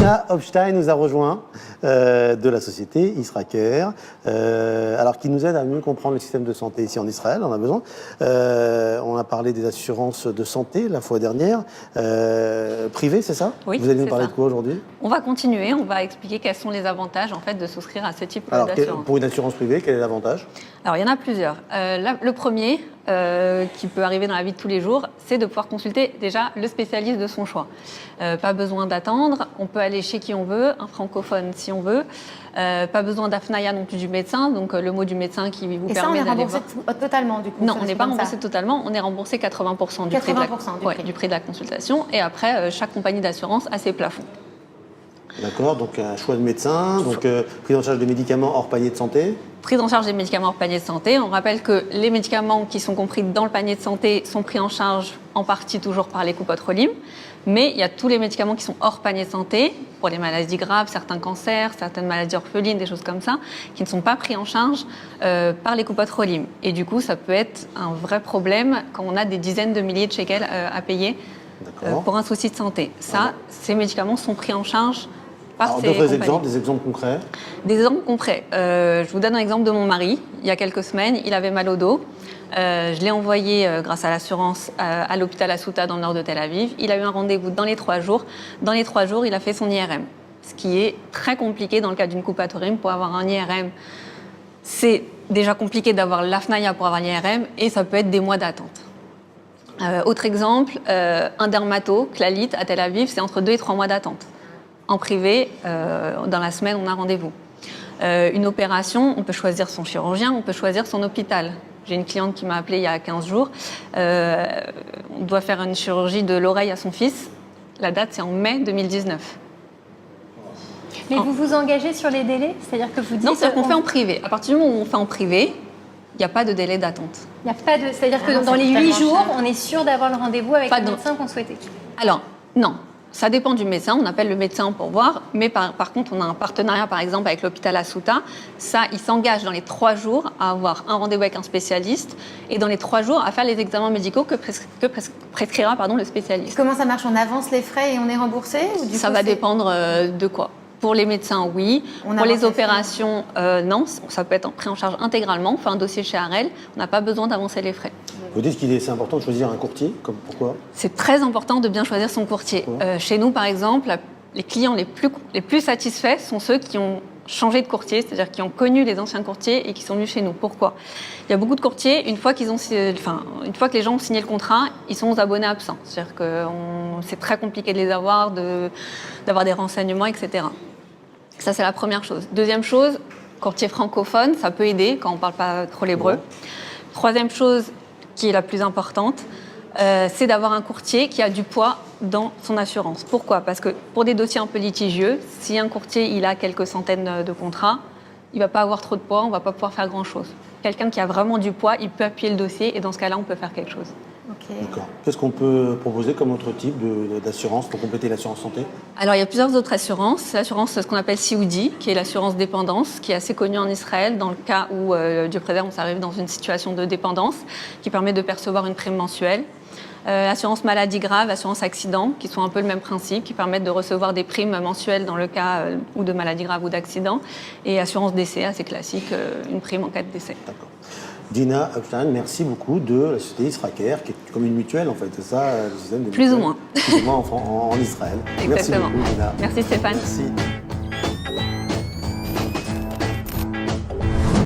Dina Hopstein nous a rejoint de la société Israker, alors qui nous aide à mieux comprendre le système de santé ici en Israël. On a besoin. On a parlé des assurances de santé la fois dernière, privées, c'est ça? Oui. Vous allez nous parler de quoi aujourd'hui? On va continuer. On va expliquer quels sont les avantages en fait de souscrire à ce type d'assurance. Pour une assurance privée, quel est l'avantage? Alors, il y en a plusieurs. Le premier, qui peut arriver dans la vie de tous les jours, c'est de pouvoir consulter déjà le spécialiste de son choix. Pas besoin d'attendre, on peut aller chez qui on veut, un francophone si on veut. Pas besoin d'AFNAIA non plus du médecin, donc le mot du médecin qui vous permet d'aller voir. Et ça, on est remboursé totalement du coup? Non, on n'est pas remboursé totalement, on est remboursé 80% du prix de la consultation. Et après, chaque compagnie d'assurance a ses plafonds. D'accord, donc un choix de médecin, donc prise en charge de médicaments hors panier de santé. Prise en charge des médicaments hors panier de santé. On rappelle que les médicaments qui sont compris dans le panier de santé sont pris en charge en partie toujours par les coupes Rolim. Mais il y a tous les médicaments qui sont hors panier de santé, pour les maladies graves, certains cancers, certaines maladies orphelines, des choses comme ça, qui ne sont pas pris en charge par les coupes Rolim. Et du coup, ça peut être un vrai problème quand on a des dizaines de milliers de shekels à payer pour un souci de santé. Ça, ces médicaments sont pris en charge. Alors, d'autres exemples, des exemples concrets? Des exemples concrets. Je vous donne un exemple de mon mari. Il y a quelques semaines, il avait mal au dos. Je l'ai envoyé, grâce à l'assurance, à l'hôpital Asuta dans le nord de Tel Aviv. Il a eu un rendez-vous dans les 3 jours. Dans les 3 jours, il a fait son IRM. Ce qui est très compliqué dans le cas d'une coupe Rolim. Pour avoir un IRM, c'est déjà compliqué d'avoir l'AFNAIA pour avoir l'IRM et ça peut être des mois d'attente. Autre exemple, un dermato, Clalit, à Tel Aviv, c'est entre 2 et 3 mois d'attente. En privé, dans la semaine, on a rendez-vous. Une opération, on peut choisir son chirurgien, on peut choisir son hôpital. J'ai une cliente qui m'a appelée il y a 15 jours. On doit faire une chirurgie de l'oreille à son fils. La date, c'est en mai 2019. Mais vous vous engagez sur les délais? C'est-à-dire que vous dites... Non, c'est-à-dire qu'on fait en privé. À partir du moment où on fait en privé, il n'y a pas de délai d'attente. Il n'y a pas de... C'est-à-dire que dans les 8 jours, on est sûr d'avoir le rendez-vous avec le médecin qu'on souhaitait? Alors, non. Ça dépend du médecin, on appelle le médecin pour voir, mais par contre, on a un partenariat, par exemple, avec l'hôpital Asuta. Ça, il s'engage dans les 3 jours à avoir un rendez-vous avec un spécialiste et dans les 3 jours à faire les examens médicaux que prescrira le spécialiste. Comment ça marche? On avance les frais et on est remboursé? Ça va dépendre de quoi. Pour les médecins, oui. Pour les opérations, non. Ça peut être pris en charge intégralement. On fait un dossier chez Harel. On n'a pas besoin d'avancer les frais. Vous dites qu'il est important de choisir un courtier, pourquoi? C'est très important de bien choisir son courtier. Chez nous, par exemple, les clients les plus satisfaits sont ceux qui ont changé de courtier, c'est-à-dire qui ont connu les anciens courtiers et qui sont venus chez nous. Pourquoi? Il y a beaucoup de courtiers, une fois que les gens ont signé le contrat, ils sont aux abonnés absents. C'est-à-dire que c'est très compliqué de les avoir, d'avoir des renseignements, etc. Ça, c'est la première chose. Deuxième chose, courtier francophone, ça peut aider quand on ne parle pas trop l'hébreu. Troisième chose, qui est la plus importante, c'est d'avoir un courtier qui a du poids dans son assurance. Pourquoi? Parce que pour des dossiers un peu litigieux, si un courtier il a quelques centaines de contrats, il ne va pas avoir trop de poids, on ne va pas pouvoir faire grand-chose. Quelqu'un qui a vraiment du poids, il peut appuyer le dossier et dans ce cas-là, on peut faire quelque chose. D'accord. Qu'est-ce qu'on peut proposer comme autre type d'assurance pour compléter l'assurance santé? Alors, il y a plusieurs autres assurances. C'est l'assurance, ce qu'on appelle Sioudi, qui est l'assurance dépendance, qui est assez connue en Israël dans le cas où, Dieu préserve, on s'arrive dans une situation de dépendance, qui permet de percevoir une prime mensuelle. Assurance maladie grave, assurance accident, qui sont un peu le même principe, qui permettent de recevoir des primes mensuelles dans le cas ou de maladie grave ou d'accident. Et assurance décès, assez classique, une prime en cas de décès. D'accord. Dina Hopstein, merci beaucoup de la société Israker, qui est comme une mutuelle en fait, c'est ça le système de Plus ou moins. Plus ou moins en Israël. Exactement. Merci beaucoup, Dina. Merci Stéphane. Merci.